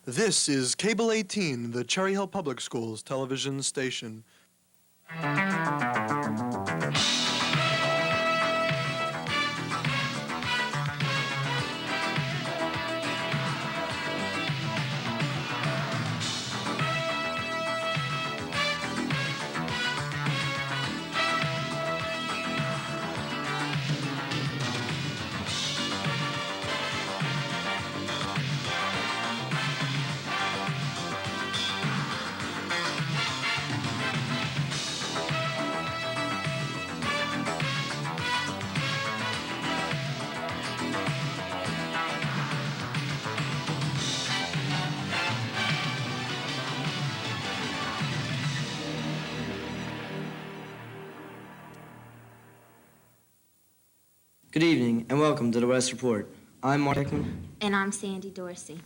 This is Cable 18, the Cherry Hill Public Schools television station. Good evening and welcome to the West Report. I'm Mark Hickman. And I'm Sandy Dorsey.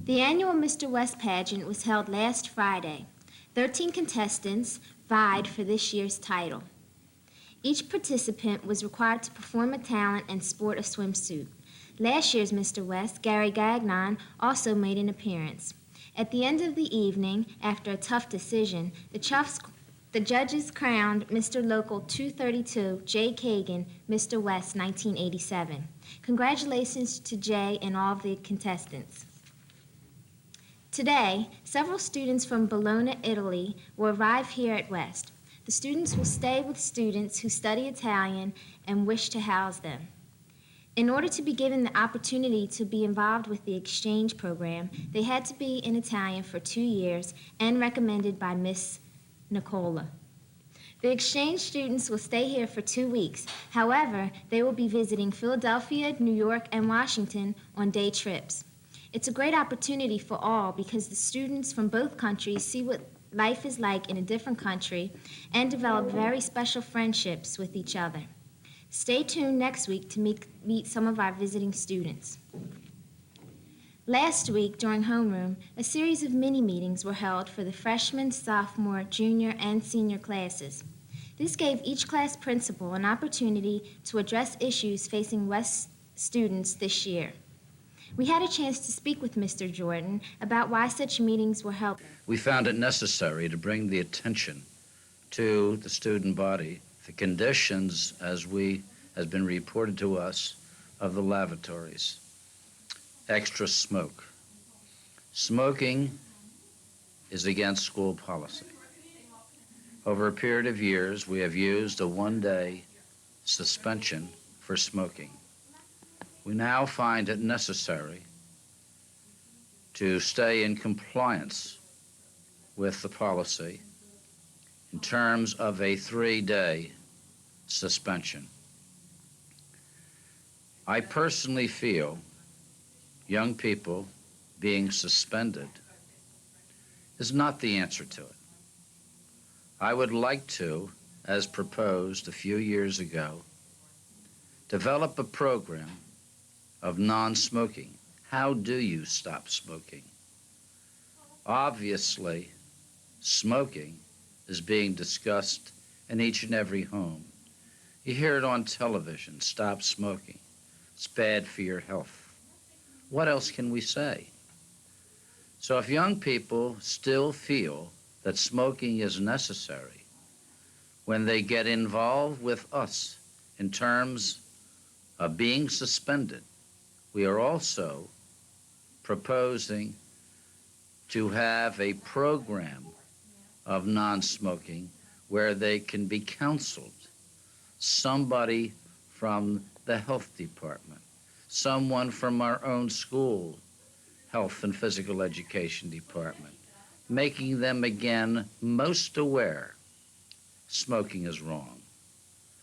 The annual Mr. West pageant was held last Friday. 13 contestants vied for this year's title. Each participant was required to perform a talent and sport a swimsuit. Last year's Mr. West, Gary Gagnon, also made an appearance. At the end of the evening, after a tough decision, the judges crowned Mr. Local 232, Jay Kagan, Mr. West 1987. Congratulations to Jay and all of the contestants. Today, several students from Bologna, Italy, will arrive here at West. The students will stay with students who study Italian and wish to house them. In order to be given the opportunity to be involved with the exchange program, they had to be in Italian for 2 years and recommended by Miss Nicola. The exchange students will stay here for 2 weeks. However, they will be visiting Philadelphia, New York, and Washington on day trips. It's a great opportunity for all because the students from both countries see what life is like in a different country and develop very special friendships with each other. Stay tuned next week to meet some of our visiting students. Last week, during homeroom, a series of mini-meetings were held for the freshman, sophomore, junior, and senior classes. This gave each class principal an opportunity to address issues facing West students this year. We had a chance to speak with Mr. Jordan about why such meetings were held. We found it necessary to bring the attention to the student body, the conditions has been reported to us of the lavatories. Extra smoke. Smoking is against school policy. Over a period of years, we have used a 1-day suspension for smoking. We now find it necessary to stay in compliance with the policy in terms of a 3-day suspension. I personally feel young people being suspended is not the answer to it. I would like to, as proposed a few years ago, develop a program of non-smoking. How do you stop smoking? Obviously, smoking is being discussed in each and every home. You hear it on television, stop smoking. It's bad for your health. What else can we say? So if young people still feel that smoking is necessary, when they get involved with us in terms of being suspended, we are also proposing to have a program of non-smoking where they can be counseled. Somebody from the health department, someone from our own school, health and physical education department, making them again most aware smoking is wrong.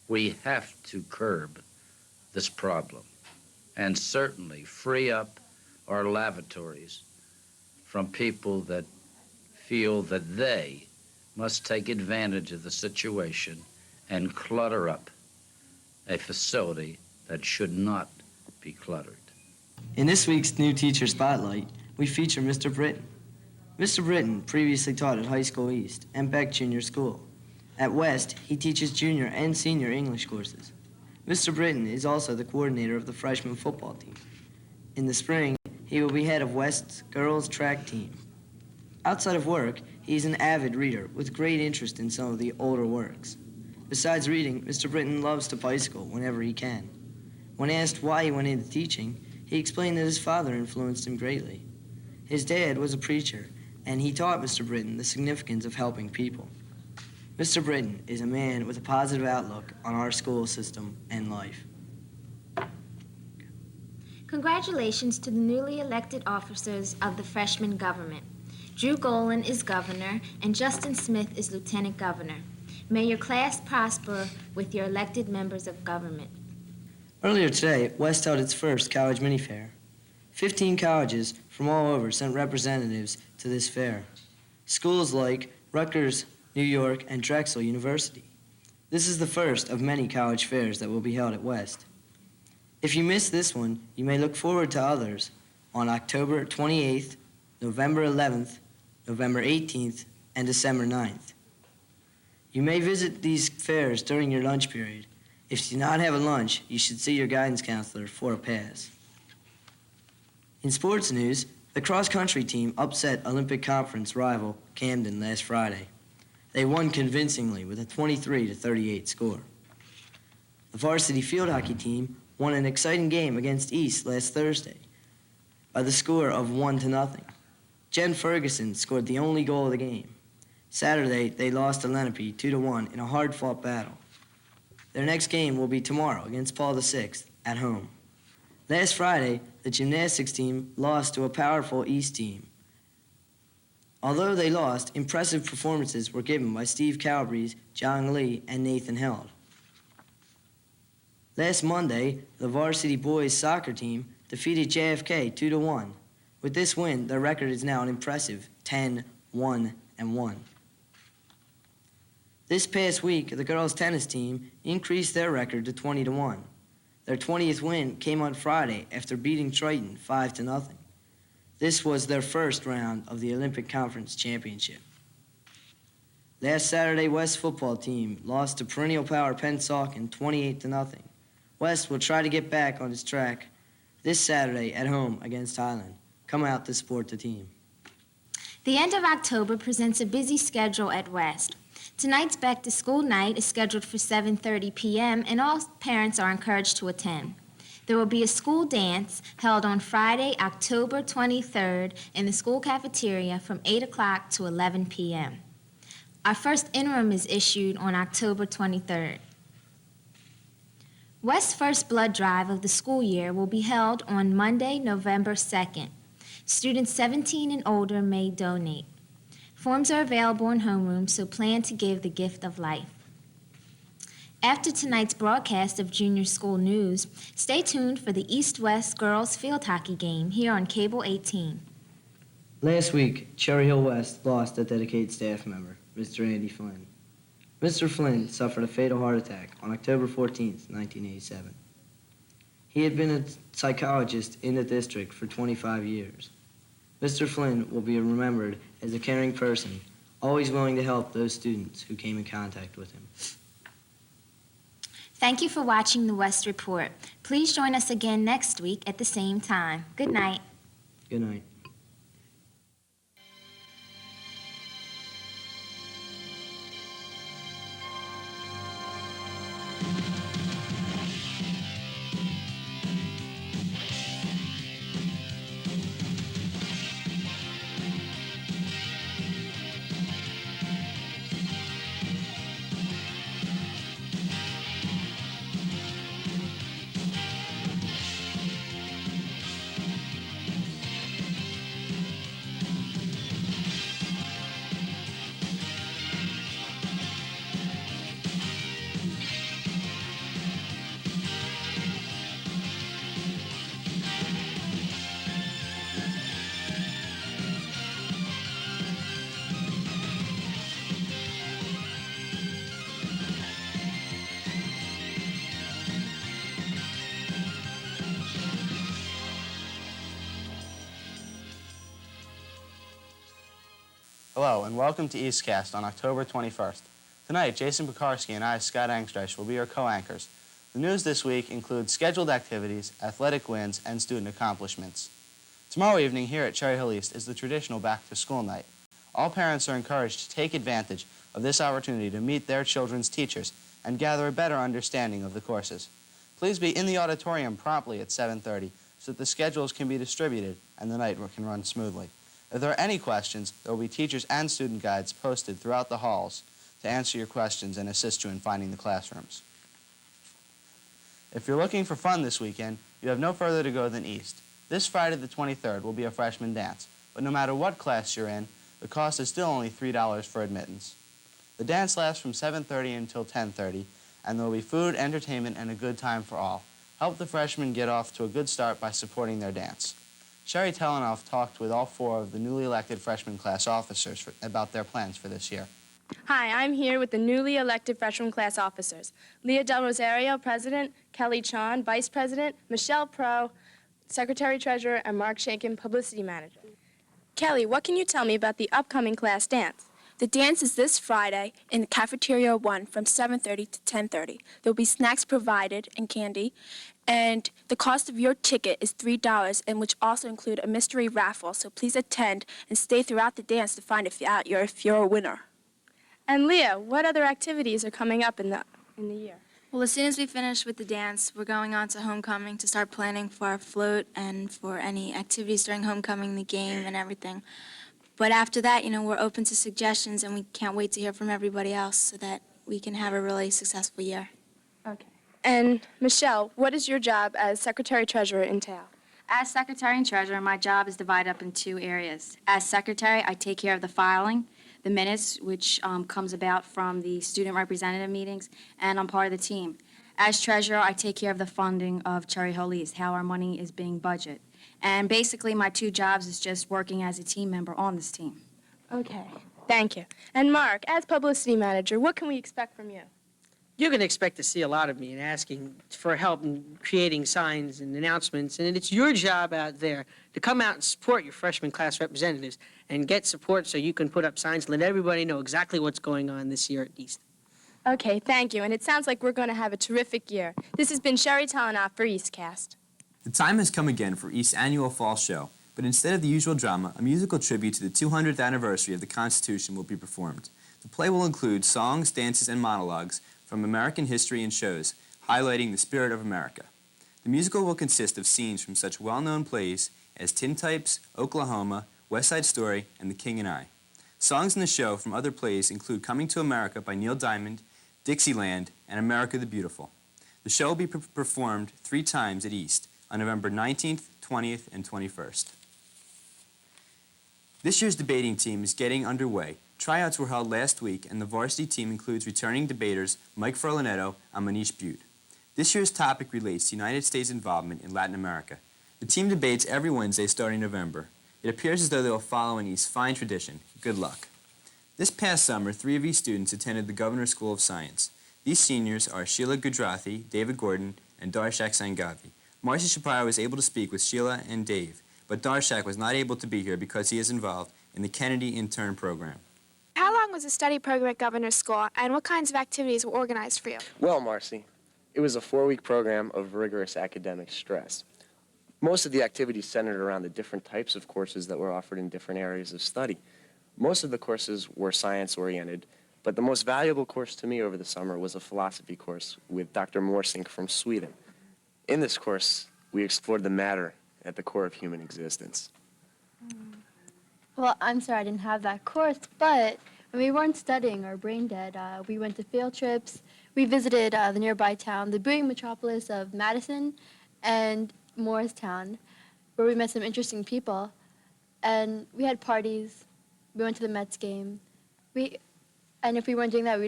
We have to curb this problem and certainly free up our lavatories from people that feel that they must take advantage of the situation and clutter up a facility that should not be cluttered. In this week's New Teacher Spotlight, we feature Mr. Britton. Mr. Britton previously taught at High School East and Beck Junior School. At West, he teaches junior and senior English courses. Mr. Britton is also the coordinator of the freshman football team. In the spring, he will be head of West's girls' track team. Outside of work, he's an avid reader with great interest in some of the older works. Besides reading, Mr. Britton loves to bicycle whenever he can. When asked why he went into teaching, he explained that his father influenced him greatly. His dad was a preacher, and he taught Mr. Britton the significance of helping people. Mr. Britton is a man with a positive outlook on our school system and life. Congratulations to the newly elected officers of the freshman government. Drew Golan is governor, and Justin Smith is lieutenant governor. May your class prosper with your elected members of government. Earlier today, West held its first college mini-fair. 15 colleges from all over sent representatives to this fair. Schools like Rutgers, New York, and Drexel University. This is the first of many college fairs that will be held at West. If you missed this one, you may look forward to others on October 28th, November 11th, November 18th, and December 9th. You may visit these fairs during your lunch period. If you do not have a lunch, you should see your guidance counselor for a pass. In sports news, the cross-country team upset Olympic Conference rival Camden last Friday. They won convincingly with a 23-38 score. The varsity field hockey team won an exciting game against East last Thursday by the score of 1-0. Jen Ferguson scored the only goal of the game. Saturday, they lost to Lenape 2-1 in a hard-fought battle. Their next game will be tomorrow against Paul VI at home. Last Friday, the gymnastics team lost to a powerful East team. Although they lost, impressive performances were given by Steve Calabrese, John Lee, and Nathan Held. Last Monday, the varsity boys soccer team defeated JFK 2-1. With this win, their record is now an impressive 10-1-1. This past week, the girls' tennis team increased their record to 20-1. Their 20th win came on Friday after beating Triton 5-0. This was their first round of the Olympic Conference Championship. Last Saturday, West football team lost to perennial power Pennsauken 28-0. West will try to get back on its track this Saturday at home against Highland. Come out to support the team. The end of October presents a busy schedule at West. Tonight's back-to-school night is scheduled for 7:30 p.m., and all parents are encouraged to attend. There will be a school dance held on Friday, October 23rd in the school cafeteria from 8 o'clock to 11 p.m. Our first interim is issued on October 23rd. West's first blood drive of the school year will be held on Monday, November 2nd. Students 17 and older may donate. Forms are available in homeroom, so plan to give the gift of life. After tonight's broadcast of junior school news, stay tuned for the East-West girls field hockey game here on Cable 18. Last week, Cherry Hill West lost a dedicated staff member, Mr. Andy Flynn. Mr. Flynn suffered a fatal heart attack on October 14th, 1987. He had been a psychologist in the district for 25 years. Mr. Flynn will be remembered as a caring person, always willing to help those students who came in contact with him. Thank you for watching the West Report. Please join us again next week at the same time. Good night. Good night. Hello, and welcome to EastCast on October 21st. Tonight, Jason Pekarski and I, Scott Angstreich, will be your co-anchors. The news this week includes scheduled activities, athletic wins, and student accomplishments. Tomorrow evening here at Cherry Hill East is the traditional back-to-school night. All parents are encouraged to take advantage of this opportunity to meet their children's teachers and gather a better understanding of the courses. Please be in the auditorium promptly at 7:30 so that the schedules can be distributed and the night can run smoothly. If there are any questions, there will be teachers and student guides posted throughout the halls to answer your questions and assist you in finding the classrooms. If you're looking for fun this weekend, you have no further to go than East. This Friday the 23rd will be a freshman dance, but no matter what class you're in, the cost is still only $3 for admittance. The dance lasts from 7:30 until 10:30, and there will be food, entertainment, and a good time for all. Help the freshmen get off to a good start by supporting their dance. Sherry Telenoff talked with all 4 of the newly elected freshman class officers about their plans for this year. Hi, I'm here with the newly elected freshman class officers. Leah Del Rosario, President, Kelly Chon, Vice President, Michelle Pro, Secretary-Treasurer, and Mark Shankin, Publicity Manager. Kelly, what can you tell me about the upcoming class dance? The dance is this Friday in the Cafeteria 1 from 7:30 to 10:30. There will be snacks provided and candy, and the cost of your ticket is $3, and which also include a mystery raffle, so please attend and stay throughout the dance to find out if you're a winner. And Leah, what other activities are coming up in the year? Well, as soon as we finish with the dance, we're going on to homecoming to start planning for our float and for any activities during homecoming, the game, and everything. But after that, we're open to suggestions, and we can't wait to hear from everybody else so that we can have a really successful year. Okay. And Michelle, what does your job as Secretary-Treasurer entail? As Secretary and Treasurer, my job is divided up in 2 areas. As Secretary, I take care of the filing, the minutes, which comes about from the student representative meetings, and I'm part of the team. As Treasurer, I take care of the funding of Cherry Hill East, how our money is being budgeted. And basically, my 2 jobs is just working as a team member on this team. Okay, thank you. And Mark, as Publicity Manager, what can we expect from you? You can expect to see a lot of me in asking for help in creating signs and announcements, and it's your job out there to come out and support your freshman class representatives and get support so you can put up signs and let everybody know exactly what's going on this year at East. Okay, thank you. And it sounds like we're going to have a terrific year. This has been Sherry Telenoff for EastCast. The time has come again for East's annual fall show, but instead of the usual drama, a musical tribute to the 200th anniversary of the Constitution will be performed. The play will include songs, dances, and monologues from American history and shows, highlighting the spirit of America. The musical will consist of scenes from such well-known plays as Tintypes, Oklahoma, West Side Story, and The King and I. Songs in the show from other plays include Coming to America by Neil Diamond, Dixieland, and America the Beautiful. The show will be performed 3 times at East, on November 19th, 20th, and 21st. This year's debating team is getting underway. Tryouts were held last week, and the varsity team includes returning debaters Mike Furlanetto and Manish Butte. This year's topic relates to United States involvement in Latin America. The team debates every Wednesday starting November. It appears as though they will follow in East's fine tradition. Good luck. This past summer, 3 of East students attended the Governor's School of Science. These seniors are Sheila Gudrathi, David Gordon, and Darshak Sangavi. Marcy Shapiro was able to speak with Sheila and Dave, but Darshak was not able to be here because he is involved in the Kennedy Intern Program. How long was the study program at Governor's School, and what kinds of activities were organized for you? Well, Marcy, it was a 4-week program of rigorous academic stress. Most of the activities centered around the different types of courses that were offered in different areas of study. Most of the courses were science-oriented, but the most valuable course to me over the summer was a philosophy course with Dr. Morsink from Sweden. In this course, we explored the matter at the core of human existence. Well, I'm sorry I didn't have that course, but when we weren't studying or brain dead, we went to field trips. We visited the nearby town, the booming metropolis of Madison and Morristown, where we met some interesting people. And we had parties. We went to the Mets game. And if we weren't doing that,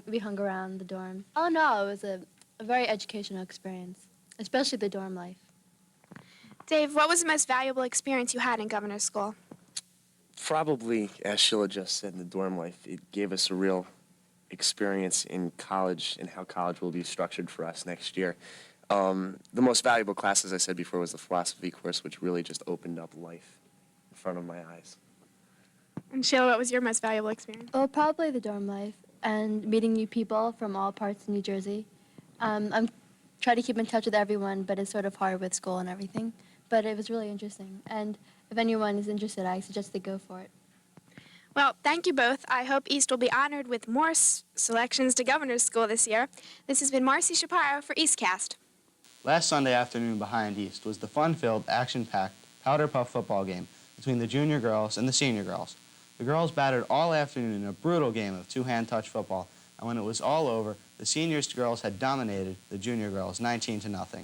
we hung around the dorm. All in all, it was a very educational experience, especially the dorm life. Dave, what was the most valuable experience you had in Governor's School? Probably, as Sheila just said, in the dorm life, it gave us a real experience in college and how college will be structured for us next year. The most valuable class, as I said before, was the philosophy course, which really just opened up life in front of my eyes. And Sheila, what was your most valuable experience? Well, probably the dorm life and meeting new people from all parts of New Jersey. I'm trying to keep in touch with everyone, but it's sort of hard with school and everything. but it was really interesting. And if anyone is interested, I suggest they go for it. Well, thank you both. I hope East will be honored with more selections to Governor's School this year. This has been Marcy Shapiro for EastCast. Last Sunday afternoon behind East was the fun-filled, action-packed Powder Puff football game between the junior girls and the senior girls. The girls battled all afternoon in a brutal game of two-hand touch football, and when it was all over, the senior girls had dominated the junior girls 19-0.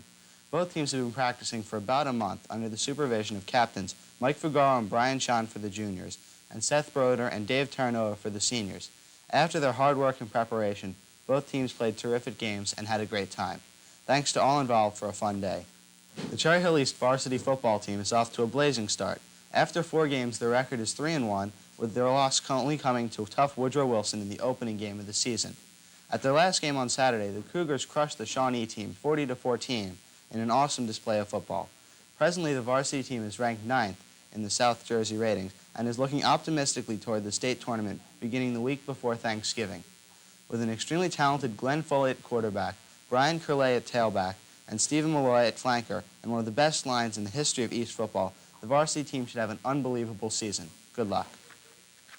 Both teams have been practicing for about a month under the supervision of captains Mike Fugaro and Brian Sean for the juniors, and Seth Broder and Dave Terranova for the seniors. After their hard work and preparation, both teams played terrific games and had a great time. Thanks to all involved for a fun day. The Cherry Hill East varsity football team is off to a blazing start. After 4 games, their record is 3-1, with their loss currently coming to tough Woodrow Wilson in the opening game of the season. At their last game on Saturday, the Cougars crushed the Shawnee team 40-14 in an awesome display of football. Presently, the varsity team is ranked 9th in the South Jersey ratings and is looking optimistically toward the state tournament beginning the week before Thanksgiving. With an extremely talented Glenn Foley at quarterback, Brian Curley at tailback, and Stephen Malloy at flanker, and one of the best lines in the history of East football, the varsity team should have an unbelievable season. Good luck.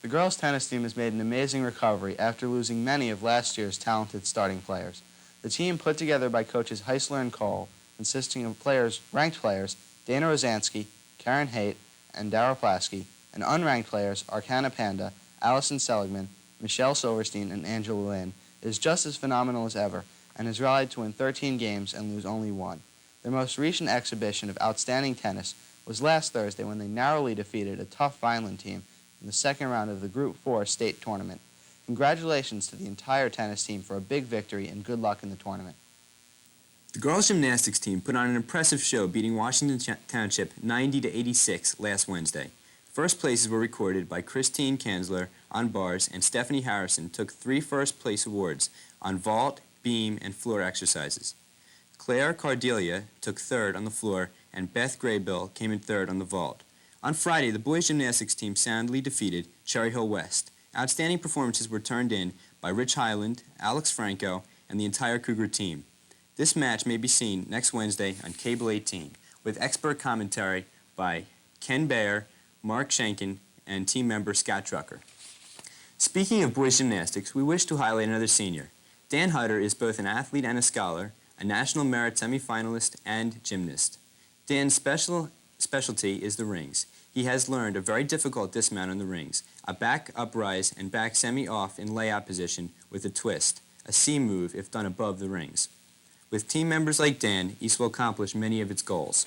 The girls' tennis team has made an amazing recovery after losing many of last year's talented starting players. The team, put together by coaches Heisler and Cole, consisting of ranked players Dana Rosansky, Karen Haight, and Dara Plasky, and unranked players Arcana Panda, Allison Seligman, Michelle Silverstein, and Angela Lynn, is just as phenomenal as ever, and has rallied to win 13 games and lose only 1. Their most recent exhibition of outstanding tennis was last Thursday when they narrowly defeated a tough Vineland team in the second round of the Group 4 state tournament. Congratulations to the entire tennis team for a big victory and good luck in the tournament. The girls' gymnastics team put on an impressive show, beating Washington Township 90-86 last Wednesday. First places were recorded by Christine Kanzler on bars, and Stephanie Harrison took 3 first-place awards on vault, beam, and floor exercises. Claire Cardelia took 3rd on the floor, and Beth Graybill came in 3rd on the vault. On Friday, the boys' gymnastics team soundly defeated Cherry Hill West. Outstanding performances were turned in by Rich Highland, Alex Franco, and the entire Cougar team. This match may be seen next Wednesday on Cable 18, with expert commentary by Ken Baer, Mark Schenken, and team member Scott Trucker. Speaking of boys' gymnastics, we wish to highlight another senior. Dan Hutter is both an athlete and a scholar, a National Merit semifinalist and gymnast. Dan's specialty is the rings. He has learned a very difficult dismount on the rings, a back uprise and back semi-off in layout position with a twist, a C move if done above the rings. With team members like Dan, East will accomplish many of its goals.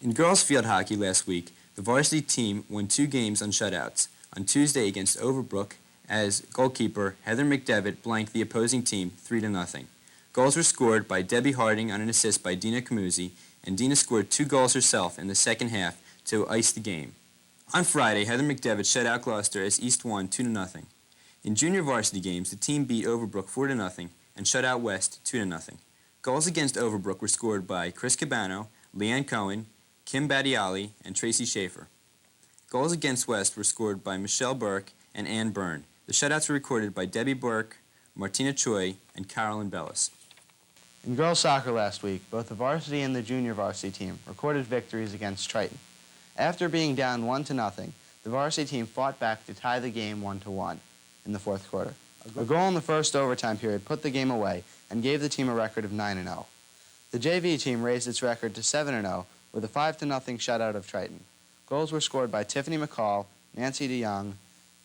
In girls' field hockey last week, the varsity team won 2 games on shutouts. On Tuesday against Overbrook, as goalkeeper Heather McDevitt blanked the opposing team 3-0. Goals were scored by Debbie Harding on an assist by Dina Camusi, and Dina scored 2 goals herself in the second half to ice the game. On Friday, Heather McDevitt shut out Gloucester as East won 2-0. In junior varsity games, the team beat Overbrook 4-0 and shut out West 2-0. Goals against Overbrook were scored by Chris Cabano, Leanne Cohen, Kim Battiali, and Tracy Schaefer. Goals against West were scored by Michelle Burke and Ann Byrne. The shutouts were recorded by Debbie Burke, Martina Choi, and Carolyn Bellis. In girls' soccer last week, both the varsity and the junior varsity team recorded victories against Triton. After being down 1-0, the varsity team fought back to tie the game 1-1 in the fourth quarter. A goal in the first overtime period put the game away and gave the team a record of 9-0. The JV team raised its record to 7-0 with a 5-0 shutout of Triton. Goals were scored by Tiffany McCall, Nancy DeYoung,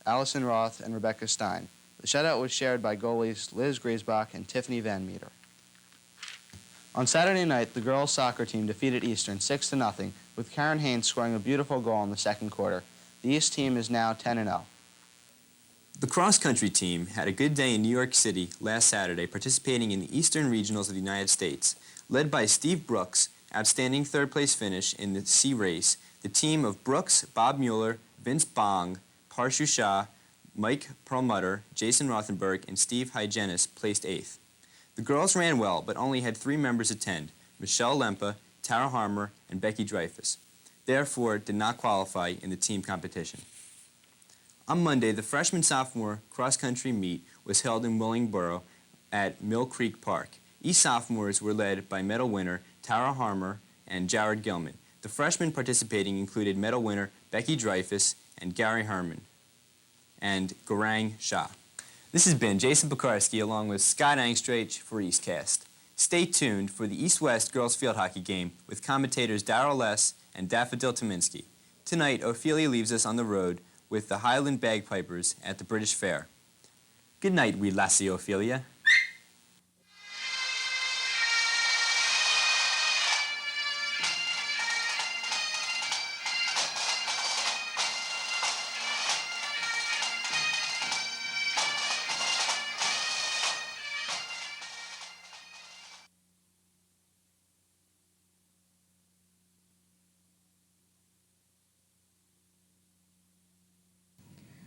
Allison Roth, and Rebecca Stein. The shutout was shared by goalies Liz Griesbach and Tiffany Van Meter. On Saturday night, the girls' soccer team defeated Eastern 6-0, with Karen Haynes scoring a beautiful goal in the second quarter. The East team is now 10-0. The cross-country team had a good day in New York City last Saturday, participating in the Eastern Regionals of the United States. Led by Steve Brooks, outstanding third-place finish in the C race, the team of Brooks, Bob Mueller, Vince Bong, Parshu Shah, Mike Perlmutter, Jason Rothenberg, and Steve Hygenis placed 8th. The girls ran well, but only had 3 members attend, Michelle Lempa, Tara Harmer, and Becky Dreyfus. Therefore, did not qualify in the team competition. On Monday, the freshman-sophomore cross-country meet was held in Willingboro at Mill Creek Park. East sophomores were led by medal winner Tara Harmer, and Jared Gilman. The freshmen participating included medal winner Becky Dreyfus and Gary Herman and Garang Shah. This has been Jason Pekarski along with Scott Angstrach for EastCast. Stay tuned for the East-West girls field hockey game with commentators Darrell Less and Daffodil Tominski. Tonight, Ophelia leaves us on the road with the Highland Bagpipers at the British Fair. Good night, wee lassie Ophelia.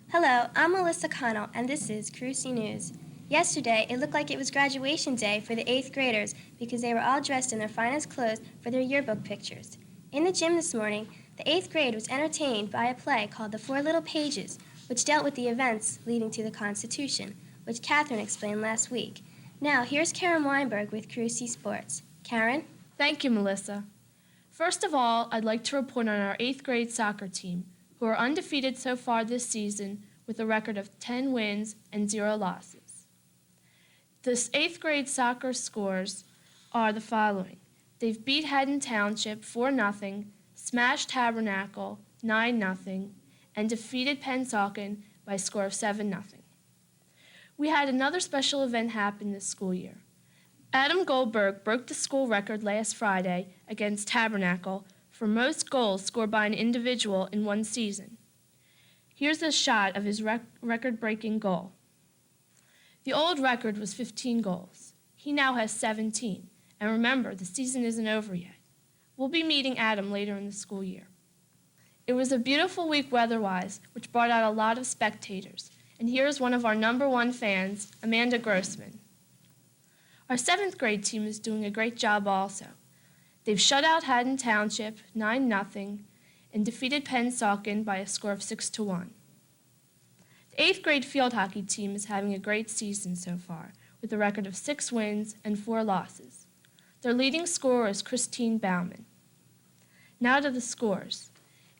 Hello, I'm Melissa Connell, and this is Carusi News. Yesterday, it looked like it was graduation day for the 8th graders because they were all dressed in their finest clothes for their yearbook pictures. In the gym this morning, the 8th grade was entertained by a play called The Four Little Pages, which dealt with the events leading to the Constitution, which Catherine explained last week. Now, here's Karen Weinberg with Carusi Sports. Karen? Thank you, Melissa. First of all, I'd like to report on our 8th grade soccer team, who are undefeated so far this season with a record of 10 wins and 0 losses. This 8th grade soccer scores are the following. They've beat Haddon Township 4-0, smashed Tabernacle 9-0, and defeated Pennsauken by a score of 7-0. We had another special event happen this school year. Adam Goldberg broke the school record last Friday against Tabernacle for most goals scored by an individual in one season. Here's a shot of his record-breaking goal. The old record was 15 goals. He now has 17. And remember, the season isn't over yet. We'll be meeting Adam later in the school year. It was a beautiful week weather-wise, which brought out a lot of spectators. And here's one of our #1 fans, Amanda Grossman. Our 7th grade team is doing a great job also. They've shut out Haddon Township 9-0 and defeated Pennsauken by a score of 6-1. The 8th grade field hockey team is having a great season so far, with a record of 6 wins and 4 losses. Their leading scorer is Christine Bauman. Now to the scores.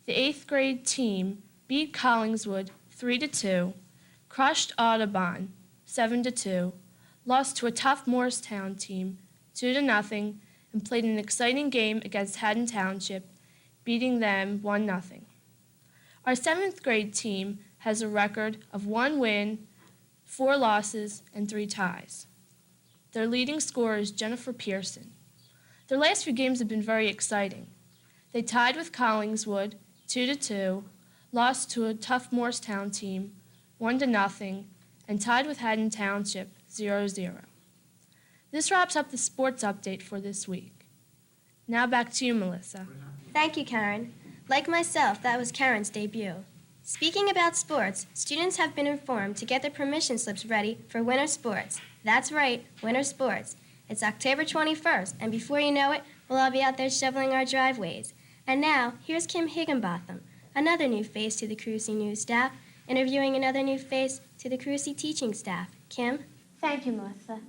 The 8th grade team beat Collingswood 3-2, crushed Audubon 7-2, lost to a tough Morristown team 2-0, and played an exciting game against Haddon Township, beating them 1-0. Our 7th grade team has a record of 1 win, 4 losses, and 3 ties. Their leading scorer is Jennifer Pearson. Their last few games have been very exciting. They tied with Collingswood 2-2, lost to a tough Morristown team 1-0, and tied with Haddon Township 0-0. This wraps up the sports update for this week. Now back to you, Melissa. Thank you, Karen. Like myself, that was Karen's debut. Speaking about sports, students have been informed to get their permission slips ready for Winter Sports. That's right, Winter Sports. It's October 21st, and before you know it, we'll all be out there shoveling our driveways. And now, here's Kim Higginbotham, another new face to the Carusi News staff, interviewing another new face to the Carusi teaching staff. Kim? Thank you, Melissa.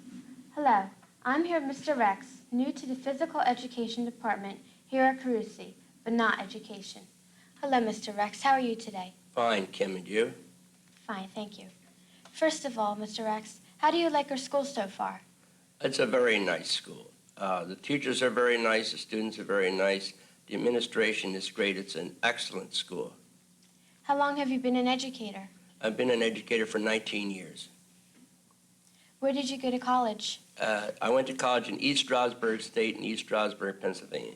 Hello, I'm here with Mr. Rex, new to the Physical Education Department here at Carusi, but not education. Hello, Mr. Rex. How are you today? Fine, Kim, and you? Fine, thank you. First of all, Mr. Rex, how do you like our school so far? It's a very nice school. The teachers are very nice, the students are very nice, the administration is great. It's an excellent school. How long have you been an educator? I've been an educator for 19 years. Where did you go to college? I went to college in East Stroudsburg State in East Stroudsburg, Pennsylvania.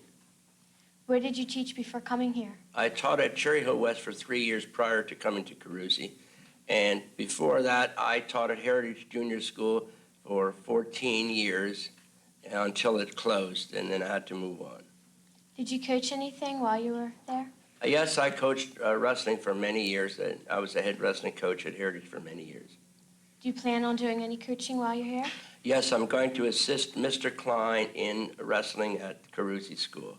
Where did you teach before coming here? I taught at Cherry Hill West for 3 years prior to coming to Carusi. And before that, I taught at Heritage Junior School for 14 years until it closed, and then I had to move on. Did you coach anything while you were there? Yes, I coached wrestling for many years. I was the head wrestling coach at Heritage for many years. Do you plan on doing any coaching while you're here? Yes, I'm going to assist Mr. Klein in wrestling at Carusi School.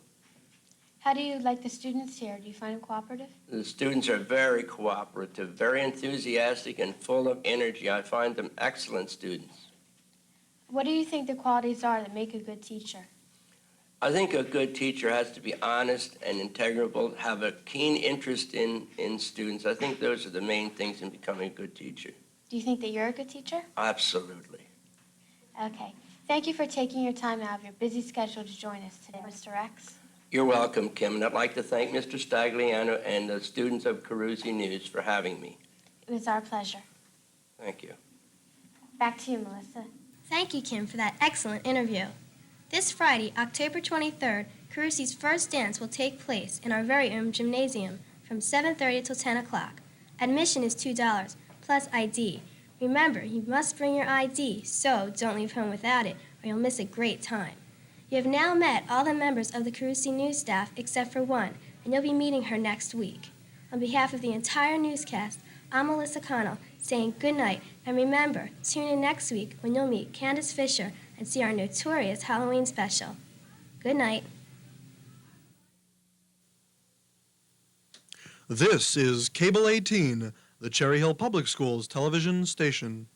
How do you like the students here? Do you find them cooperative? The students are very cooperative, very enthusiastic, and full of energy. I find them excellent students. What do you think the qualities are that make a good teacher? I think a good teacher has to be honest and integrable, have a keen interest in students. I think those are the main things in becoming a good teacher. Do you think that you're a good teacher? Absolutely. Okay. Thank you for taking your time out of your busy schedule to join us today, Mr. Rex. You're welcome, Kim, and I'd like to thank Mr. Stagliano and the students of Carusi News for having me. It was our pleasure. Thank you. Back to you, Melissa. Thank you, Kim, for that excellent interview. This Friday, October 23rd, Carusi's first dance will take place in our very own gymnasium from 7:30 till 10 o'clock. Admission is $2, plus ID. Remember, you must bring your ID, so don't leave home without it, or you'll miss a great time. You have now met all the members of the Carusi News staff except for one, and you'll be meeting her next week. On behalf of the entire newscast, I'm Melissa Connell, saying good night, and remember, tune in next week when you'll meet Candace Fisher and see our notorious Halloween special. Good night. This is Cable 18, the Cherry Hill Public Schools television station.